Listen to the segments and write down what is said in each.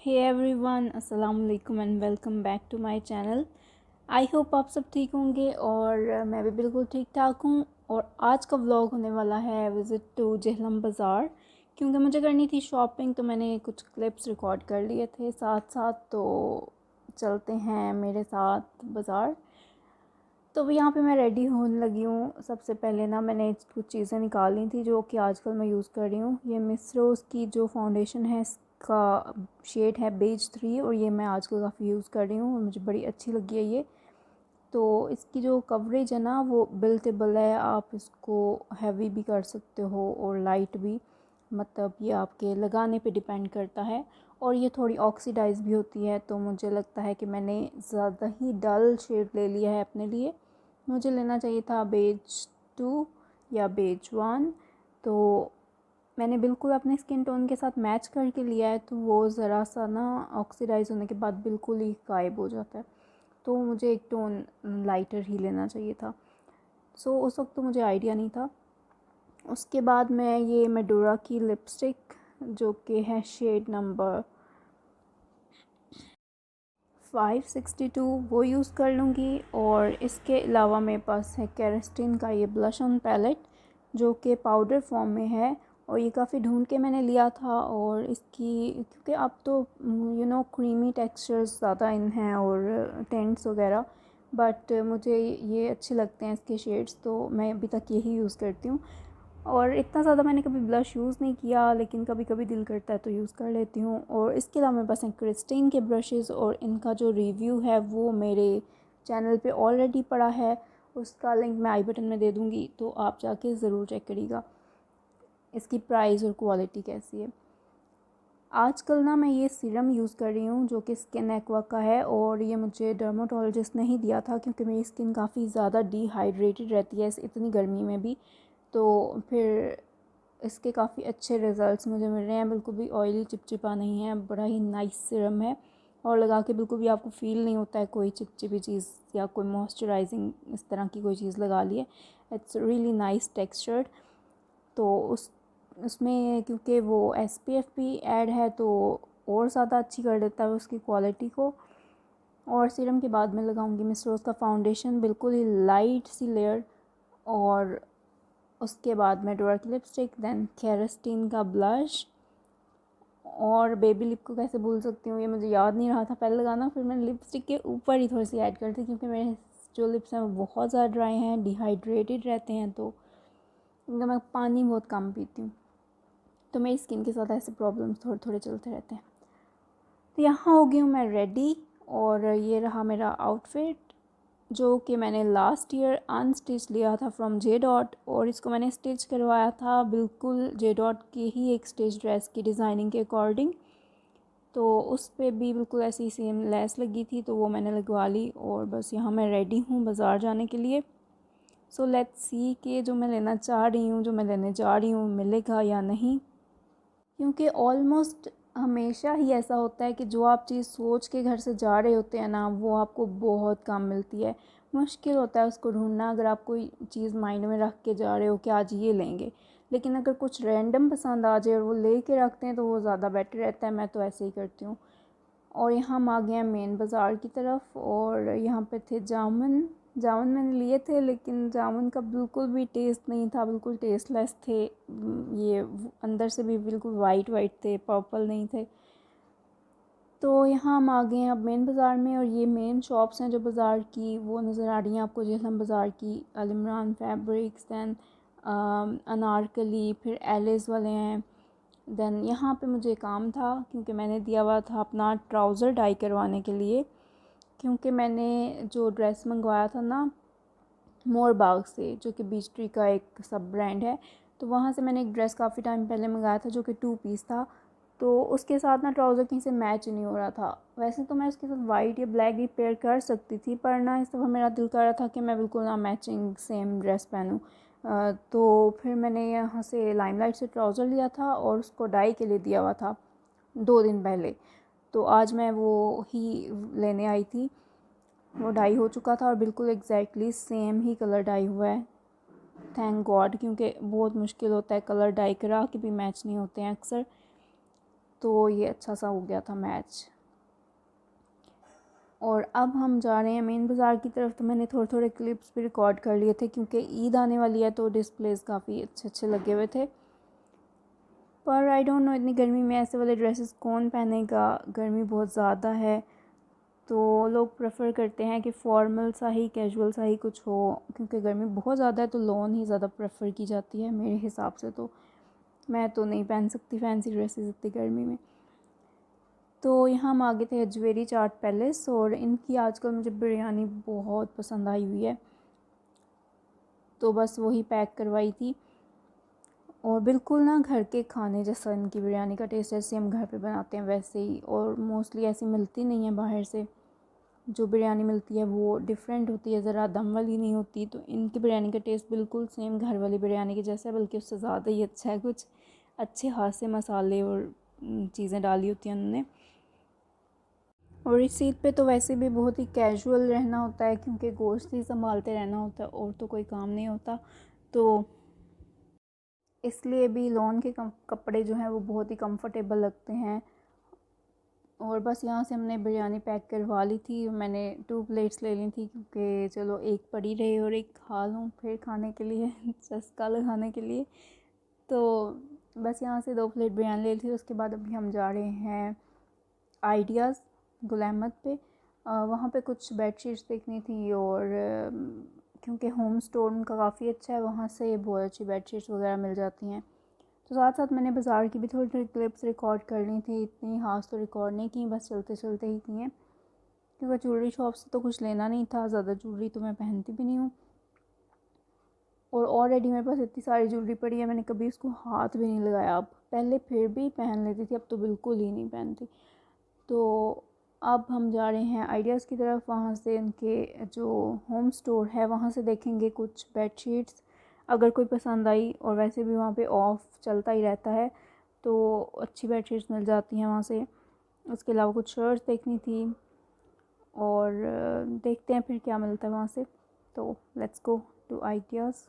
हे everyone, अस्सलाम वालेकुम and welcome back to my channel. I hope आप सब ठीक होंगे और मैं भी बिल्कुल ठीक ठाक हूँ। और आज का व्लॉग होने वाला है विज़िट टू जेहलम बाज़ार, क्योंकि मुझे करनी थी शॉपिंग। तो मैंने कुछ क्लिप्स रिकॉर्ड कर लिए थे साथ साथ। तो चलते हैं मेरे साथ बाज़ार। तो अभी यहाँ पे मैं रेडी होने लगी हूँ। सबसे पहले ना मैंने कुछ चीज़ें निकाली थी जो कि आजकल मैं यूज़ कर रही हूँ। ये मिस रोज़ की जो फाउंडेशन है इसका शेड है बेज 3 और ये मैं आजकल काफ़ी यूज़ कर रही हूँ और मुझे बड़ी अच्छी लगी है ये। तो इसकी जो कवरेज है ना वो बिल्टेबल है, आप इसको हैवी भी कर सकते हो और लाइट भी, मतलब ये आपके लगाने पे डिपेंड करता है। और ये थोड़ी ऑक्सीडाइज़ भी होती है, तो मुझे लगता है कि मैंने ज़्यादा ही डल शेड ले लिया है अपने लिए। मुझे लेना चाहिए था बेज 2 या बेज 1। तो मैंने बिल्कुल अपने स्किन टोन के साथ मैच करके लिया है, तो वो ज़रा सा ना ऑक्सीडाइज़ होने के बाद बिल्कुल ही गायब हो जाता है। तो मुझे एक टोन लाइटर ही लेना चाहिए था। सो उस वक्त तो मुझे आइडिया नहीं था। उसके बाद मैं ये मेडोरा की लिपस्टिक जो कि है शेड नंबर 562 वो यूज़ कर लूँगी। और इसके अलावा मेरे पास है कैरेस्टिन का ये ब्लश ऑन पैलेट जो कि पाउडर फॉर्म में है। और ये काफ़ी ढूंढ के मैंने लिया था। और इसकी क्योंकि अब तो क्रीमी टेक्सचर्स ज़्यादा इन हैं और टेंट्स वगैरह, बट मुझे ये अच्छे लगते हैं इसके शेड्स, तो मैं अभी तक यही यूज़ करती हूँ। और इतना ज़्यादा मैंने कभी ब्लश यूज़ नहीं किया, लेकिन कभी कभी दिल करता है तो यूज़ कर लेती हूँ। और इसके अलावा मेरे पास हैं क्रिस्टीन के ब्रशेज़ और इनका जो रिव्यू है वो मेरे चैनल पे ऑलरेडी पड़ा है। उसका लिंक मैं आई बटन में दे दूँगी, तो आप जाके ज़रूर चेक करिएगा इसकी प्राइस और क्वालिटी कैसी है। आजकल ना मैं ये सीरम यूज़ कर रही हूँ जो कि स्किन एक्वा का है। और ये मुझे डर्माटोलॉजिस्ट ने ही दिया था, क्योंकि मेरी स्किन काफ़ी ज़्यादा डिहाइड्रेटेड रहती है इतनी गर्मी में भी। तो फिर इसके काफ़ी अच्छे रिज़ल्ट्स मुझे मिल रहे हैं, बिल्कुल भी ऑयली चिपचिपा नहीं है, बड़ा ही नाइस सीरम है। और लगा के बिल्कुल भी आपको फ़ील नहीं होता है कोई चिपचिपी चीज़ या कोई मॉइस्चराइजिंग इस तरह की कोई चीज़ लगा ली है। It's really nice textured. तो उसमें क्योंकि वो SPF भी ऐड है तो और ज़्यादा अच्छी कर देता है उसकी क्वालिटी को। और सीरम के बाद मैं लगाऊंगी मिस रोज़ का फाउंडेशन, बिल्कुल ही लाइट सी लेयर। और उसके बाद मैं डोरा की लिपस्टिक, देन कैरेस्टीन का ब्लश। और बेबी लिप को कैसे भूल सकती हूँ, ये मुझे याद नहीं रहा था पहले लगाना, फिर मैंने लिपस्टिक के ऊपर ही थोड़ी सी ऐड कर दी, क्योंकि मेरे जो लिप्स हैं वो बहुत ज़्यादा ड्राई हैं, डिहाइड्रेटेड रहते हैं। तो इनका मैं पानी बहुत कम पीती हूँ, तो मेरी स्किन के साथ ऐसे प्रॉब्लम्स थोड़े थोड़े चलते रहते हैं। तो यहाँ हो गई हूँ मैं रेडी। और ये रहा मेरा आउटफिट जो कि मैंने लास्ट ईयर अनस्टिच लिया था फ्रॉम जे डॉट, और इसको मैंने स्टिच करवाया था बिल्कुल जे डॉट की ही एक स्टिच ड्रेस की डिज़ाइनिंग के अकॉर्डिंग। तो उस पर भी बिल्कुल ऐसी सेम लेस लगी थी, तो वो मैंने लगवा ली। और बस यहाँ मैं रेडी हूँ बाज़ार जाने के लिए। सो लेट्स सी कि जो मैं लेना चाह रही हूँ, जो मैं लेने जा रही हूँ, मिलेगा या नहीं। क्योंकि ऑलमोस्ट हमेशा ही ऐसा होता है कि जो आप चीज़ सोच के घर से जा रहे होते हैं ना, वो आपको बहुत कम मिलती है। मुश्किल होता है उसको ढूंढना अगर आप कोई चीज़ माइंड में रख के जा रहे हो कि आज ये लेंगे। लेकिन अगर कुछ रैंडम पसंद आ जाए और वो ले के रखते हैं तो वो ज़्यादा बेटर रहता है। मैं तो ऐसे ही करती हूँ। और यहाँ हम आ गए हैं मेन बाज़ार की तरफ। और यहाँ पे थे जामुन। जामुन मैंने लिए थे, लेकिन जामुन का बिल्कुल भी टेस्ट नहीं था, बिल्कुल टेस्टलेस थे। ये अंदर से भी बिल्कुल वाइट वाइट थे, पर्पल नहीं थे। तो यहाँ हम आ गए हैं अब मेन बाज़ार में। और ये मेन शॉप्स हैं जो बाज़ार की वो नज़र आ रही हैं आपको, जेहलम बाज़ार की अल इमरान फैब्रिक्स, दैन अनारकली, फिर एलिस वाले हैं। देन यहाँ पे मुझे काम था क्योंकि मैंने दिया हुआ था अपना ट्राउज़र डाई करवाने के लिए, क्योंकि मैंने जो ड्रेस मंगवाया था ना मोर बाग से, जो कि बीच ट्री का एक सब ब्रांड है, तो वहाँ से मैंने एक ड्रेस काफ़ी टाइम पहले मंगाया था जो कि 2 पीस था। तो उसके साथ ना ट्राउज़र कहीं से मैच नहीं हो रहा था। वैसे तो मैं उसके साथ वाइट या ब्लैक भी पेयर कर सकती थी, पर ना इस दफ़ा मेरा दिल कर रहा था कि मैं बिल्कुल ना मैचिंग सेम ड्रेस पहनूँ। तो फिर मैंने यहाँ से लाइमलाइट से ट्राउज़र लिया था और उसको डाई के लिए दिया हुआ था 2 दिन पहले। तो आज मैं वो ही लेने आई थी। वो डाई हो चुका था और बिल्कुल एग्जैक्टली सेम ही कलर डाई हुआ है, थैंक गॉड, क्योंकि बहुत मुश्किल होता है, कलर डाई करा के भी मैच नहीं होते हैं अक्सर। तो ये अच्छा सा हो गया था मैच। और अब हम जा रहे हैं मेन बाज़ार की तरफ। तो मैंने थोड़े थोड़े क्लिप्स भी रिकॉर्ड कर लिए थे क्योंकि ईद आने वाली है, तो डिस्प्लेस काफ़ी अच्छे अच्छे लगे हुए थे। पर आई डोंट नो, इतनी गर्मी में ऐसे वाले ड्रेसेस कौन पहनेगा, गर्मी बहुत ज़्यादा है। तो लोग प्रेफर करते हैं कि फॉर्मल सा ही, कैजुअल सा ही कुछ हो, क्योंकि गर्मी बहुत ज़्यादा है तो लॉन ही ज़्यादा प्रेफर की जाती है मेरे हिसाब से। तो मैं तो नहीं पहन सकती फैंसी ड्रेसेस इतनी गर्मी में। तो यहाँ हम आगे थे अजवेरी चाट पैलेस, और इनकी आजकल मुझे बिरयानी बहुत पसंद आई हुई है, तो बस वही पैक करवाई थी। और बिल्कुल ना घर के खाने जैसा इनकी बिरयानी का टेस्ट, जैसे हम घर पे बनाते हैं वैसे ही। और मोस्टली ऐसी मिलती नहीं है बाहर से, जो बिरयानी मिलती है वो डिफरेंट होती है, ज़रा दम वाली नहीं होती। तो इनकी बिरयानी का टेस्ट बिल्कुल सेम घर वाली बिरयानी के जैसा है, बल्कि उससे ज़्यादा ही अच्छा है। कुछ अच्छे हाथ से मसाले और चीज़ें डाली होती हैं उन्होंने। और इस ईद पे तो वैसे भी बहुत ही कैजुअल रहना होता है, क्योंकि गोश्त ही संभालते रहना होता है और तो कोई काम नहीं होता। तो इसलिए भी लॉन के कपड़े जो हैं वो बहुत ही कंफर्टेबल लगते हैं। और बस यहाँ से हमने बिरयानी पैक करवा ली थी। मैंने 2 प्लेट्स ले ली थी, क्योंकि चलो एक पड़ी रही और एक खा लूँ फिर खाने के लिए चस्का लगाने के लिए। तो बस यहाँ से 2 प्लेट बिरयानी ले ली थी। उसके बाद अभी हम जा रहे हैं आइडियाज़ गुल अहमद पे। वहाँ पे कुछ बेडशीट्स देखनी थी, और क्योंकि होम स्टोर उनका काफ़ी अच्छा है, वहाँ से बहुत अच्छी बेडशीट्स वगैरह मिल जाती हैं। तो साथ साथ मैंने बाज़ार की भी थोड़ी थोड़ी क्लिप्स रिकॉर्ड कर ली थी, इतनी खास तो रिकॉर्ड नहीं की, बस चलते चलते ही की हैं, क्योंकि ज्वेलरी शॉप से तो कुछ लेना नहीं था। ज़्यादा ज्वेलरी तो मैं पहनती भी नहीं हूँ, और ऑलरेडी मेरे पास इतनी सारी ज्वेलरी पड़ी है, मैंने कभी उसको हाथ भी नहीं लगाया। अब पहले फिर भी पहन लेती थी, अब तो बिल्कुल ही नहीं पहनती। तो अब हम जा रहे हैं आइडियाज़ की तरफ। वहाँ से उनके जो होम स्टोर है वहाँ से देखेंगे कुछ बेडशीट्स, अगर कोई पसंद आई। और वैसे भी वहाँ पे ऑफ़ चलता ही रहता है, तो अच्छी बेडशीट्स मिल जाती हैं वहाँ से। उसके अलावा कुछ शर्ट्स देखनी थी, और देखते हैं फिर क्या मिलता है वहाँ से। तो लेट्स गो टू आइडियाज़।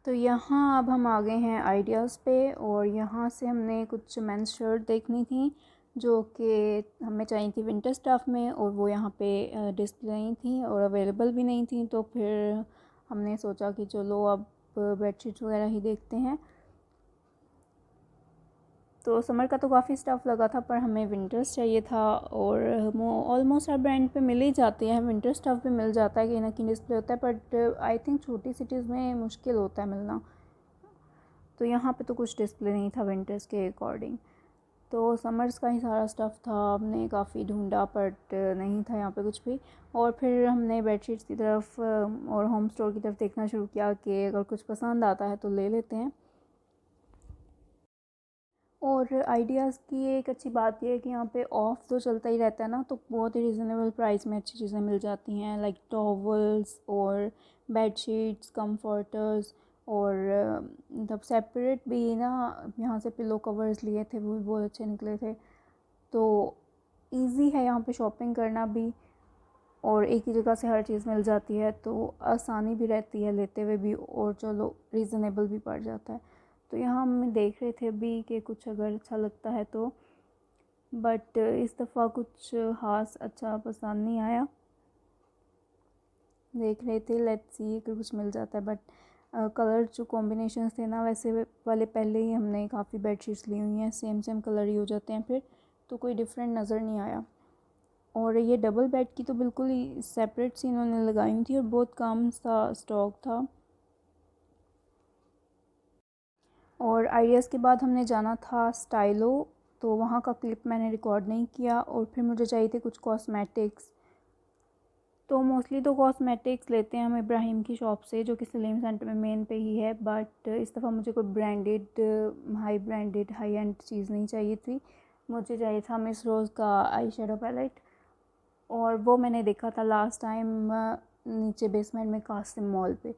तो यहाँ अब हम आ गए हैं आइडियाज़ पे, और यहाँ से हमने कुछ मेंस शर्ट देखनी थी, जो कि हमें चाहिए थी विंटर स्टफ़ में, और वो यहाँ पे डिस्प्ले नहीं थी और अवेलेबल भी नहीं थी। तो फिर हमने सोचा कि चलो अब बेडशीट्स वगैरह ही देखते हैं। तो समर का तो काफ़ी स्टफ़ लगा था, पर हमें विंटर्स चाहिए था, और ऑलमोस्ट हर ब्रांड पे मिल ही जाते हैं। विंटर स्टफ़ भी मिल जाता है, कहीं ना कहीं डिस्प्ले होता है, बट आई थिंक छोटी सिटीज़ में मुश्किल होता है मिलना। तो यहाँ पे तो कुछ डिस्प्ले नहीं था विंटर्स के अकॉर्डिंग, तो समर्स का ही सारा स्टफ़ था। हमने काफ़ी ढूंढा, बट नहीं था यहाँ पे कुछ भी। और फिर हमने बेडशीट्स की तरफ और होम स्टोर की तरफ देखना शुरू किया कि अगर कुछ पसंद आता है तो ले लेते हैं। और आइडियाज़ की एक अच्छी बात यह है कि यहाँ पे ऑफ़ तो चलता ही रहता है ना, तो बहुत ही रिजनेबल प्राइस में अच्छी चीज़ें मिल जाती हैं, लाइक टॉवल्स और बेडशीट्स, कंफर्टर्स, और मतलब सेपरेट भी ना। यहाँ से पिलो कवर्स लिए थे, वो भी बहुत अच्छे निकले थे। तो इजी है यहाँ पे शॉपिंग करना भी, और एक ही जगह से हर चीज़ मिल जाती है, तो आसानी भी रहती है लेते हुए भी, और चलो रीज़नेबल भी पड़ जाता है। तो यहाँ हम देख रहे थे अभी कि कुछ अगर अच्छा लगता है तो, बट इस दफ़ा कुछ ख़ास अच्छा पसंद नहीं आया। देख रहे थे, लेट्स सी अगर कुछ मिल जाता है, बट कलर जो कॉम्बिनेशंस थे ना, वैसे वाले पहले ही हमने काफ़ी बेडशीट्स ली हुई हैं, सेम सेम कलर ही हो जाते हैं फिर, तो कोई डिफरेंट नज़र नहीं आया। और ये डबल बेड की तो बिल्कुल ही सेपरेट सी इन्होंने लगाई हुई थी, और बहुत कम सा स्टॉक था। और आइडियाज़ के बाद हमने जाना था स्टाइलो, तो वहाँ का क्लिप मैंने रिकॉर्ड नहीं किया। और फिर मुझे चाहिए थे कुछ कॉस्मेटिक्स, तो मोस्टली तो कॉस्मेटिक्स लेते हैं हम इब्राहिम की शॉप से, जो कि सलीम सेंटर में मेन पे ही है। बट इस दफ़ा मुझे कोई ब्रांडेड हाई एंड चीज़ नहीं चाहिए थी। मुझे चाहिए था मिस रोज़ का आई शेडो पैलेट, और वो मैंने देखा था लास्ट टाइम नीचे बेसमेंट में कासिम मॉल पे।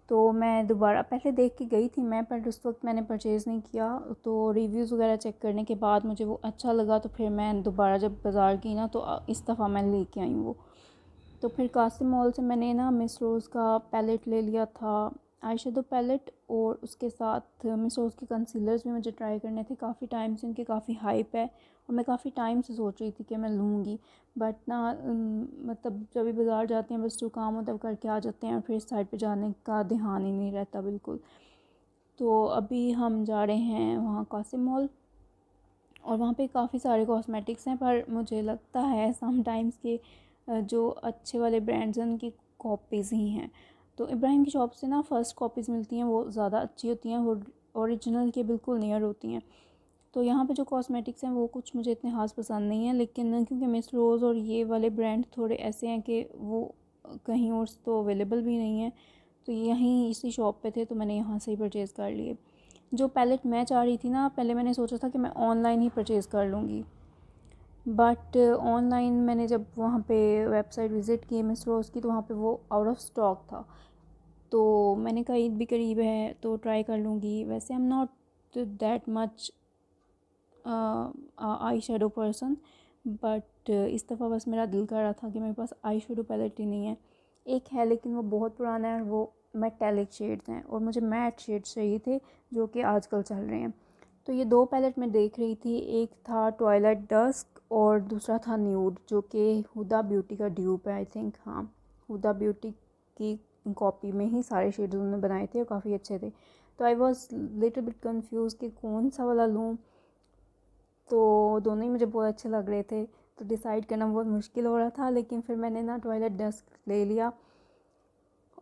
तो मैं दोबारा पहले देख के गई थी मैं, पर उस वक्त मैंने परचेज़ नहीं किया। तो रिव्यूज़ वगैरह चेक करने के बाद मुझे वो अच्छा लगा, तो फिर मैं दोबारा जब बाज़ार गई ना, तो इस दफ़ा मैं लेके आई वो। तो फिर कासिम मॉल से मैंने ना मिस रोज़ का पैलेट ले लिया था, आई शेडो पैलेट। और उसके साथ मिस रोज़ के कंसीलर्स भी मुझे ट्राई करने थे, काफ़ी टाइम से उनके काफ़ी हाइप है और मैं काफ़ी टाइम से सोच रही थी कि मैं लूँगी। बट ना मतलब जब भी बाज़ार जाते हैं बस जो काम होता है करके आ जाते हैं, और फिर इस साइड पे जाने का ध्यान ही नहीं रहता बिल्कुल। तो अभी हम जा रहे हैं वहाँ कासिम मॉल, और वहाँ पे काफ़ी सारे कॉस्मेटिक्स हैं, पर मुझे लगता है समटाइम्स के जो अच्छे वाले ब्रांड्स हैं उनकी कॉपीज़ ही हैं। तो इब्राहिम की शॉप से ना फ़र्स्ट कॉपीज़ मिलती हैं, वो ज़्यादा अच्छी होती हैं, वो ओरिजिनल के बिल्कुल नियर होती हैं। तो यहाँ पे जो कॉस्मेटिक्स हैं वो कुछ मुझे इतने ख़ास पसंद नहीं है, लेकिन क्योंकि मिस रोज़ और ये वाले ब्रांड थोड़े ऐसे हैं कि वो कहीं और तो अवेलेबल भी नहीं है, तो यहीं इसी शॉप पे थे, तो मैंने यहाँ से ही परचेज़ कर लिए। जो पैलेट मैं चाह रही थी ना, पहले मैंने सोचा था कि मैं ऑनलाइन ही परचेज़ कर लूँगी, बट ऑनलाइन मैंने जब वहाँ पे वेबसाइट विज़िट की मिस रोज़ की, तो वहाँ पे वो आउट ऑफ स्टॉक था। तो मैंने कहा ईद भी करीब है तो ट्राई कर लूँगी। वैसे I am not that much eye shadow person, but इस दफ़ा बस मेरा दिल कर रहा था कि मेरे पास आई शेडो पैलेट ही नहीं है। एक है लेकिन वो बहुत पुराना है, और वो मेटेलिक शेड्स हैं, और मुझे मैट शेड्स चाहिए थे जो कि आजकल चल रहे हैं। तो ये दो पैलेट मैं देख रही थी, एक था ट्वाइलाइट डस्क और दूसरा था न्यूड, जो कि हुदा ब्यूटी का ड्यूप है आई थिंक। हाँ, हुदा ब्यूटी की कॉपी में ही सारे शेड्स उन्होंने बनाए थे और काफ़ी अच्छे थे। तो I was little bit confuse कि कौन सा वाला लूँ, तो दोनों ही मुझे बहुत अच्छे लग रहे थे, तो डिसाइड करना बहुत मुश्किल हो रहा था। लेकिन फिर मैंने ना ट्वाइलाइट डस्क ले लिया,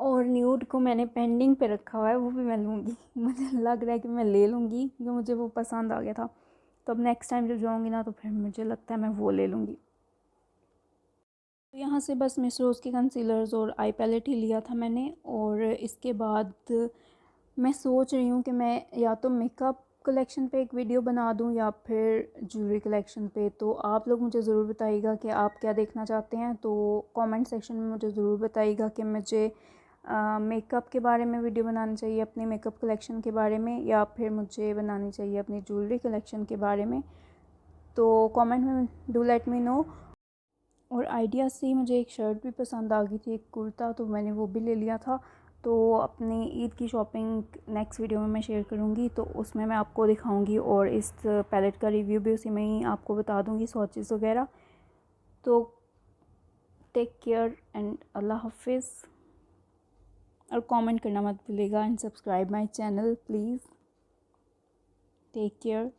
और न्यूड को मैंने पेंडिंग पे रखा हुआ है, वो भी मैं लूँगी। मुझे लग रहा है कि मैं ले लूँगी क्योंकि मुझे वो पसंद आ गया था। तो अब नेक्स्ट टाइम जब जाऊँगी ना, तो फिर मुझे लगता है मैं वो ले लूँगी। तो यहाँ से बस मिस रोज़ के कंसीलर्स और आई पैलेट ही लिया था मैंने। और इसके बाद मैं सोच रही हूँ कि मैं या तो मेकअप कलेक्शन पे एक वीडियो बना दूँ या फिर ज्वेलरी कलेक्शन पे। तो आप लोग मुझे ज़रूर बताइएगा कि आप क्या देखना चाहते हैं। तो कमेंट सेक्शन में मुझे ज़रूर बताइएगा कि मुझे मेकअप के बारे में वीडियो बनानी चाहिए, अपने मेकअप कलेक्शन के बारे में, या फिर मुझे बनानी चाहिए अपनी ज्वेलरी कलेक्शन के बारे में। तो कमेंट में डू लेट मी नो। और आइडिया से ही मुझे एक शर्ट भी पसंद आ गई थी, एक कुर्ता, तो मैंने वो भी ले लिया था। तो अपनी ईद की शॉपिंग नेक्स्ट वीडियो में मैं शेयर करूँगी, तो उसमें मैं आपको दिखाऊँगी, और इस पैलेट का रिव्यू भी उसी में ही आपको बता दूँगी, स्वॉचेस वगैरह। तो टेक केयर एंड अल्लाह हाफिज़। और कमेंट करना मत भूलिएगा, and subscribe my channel please. Take care.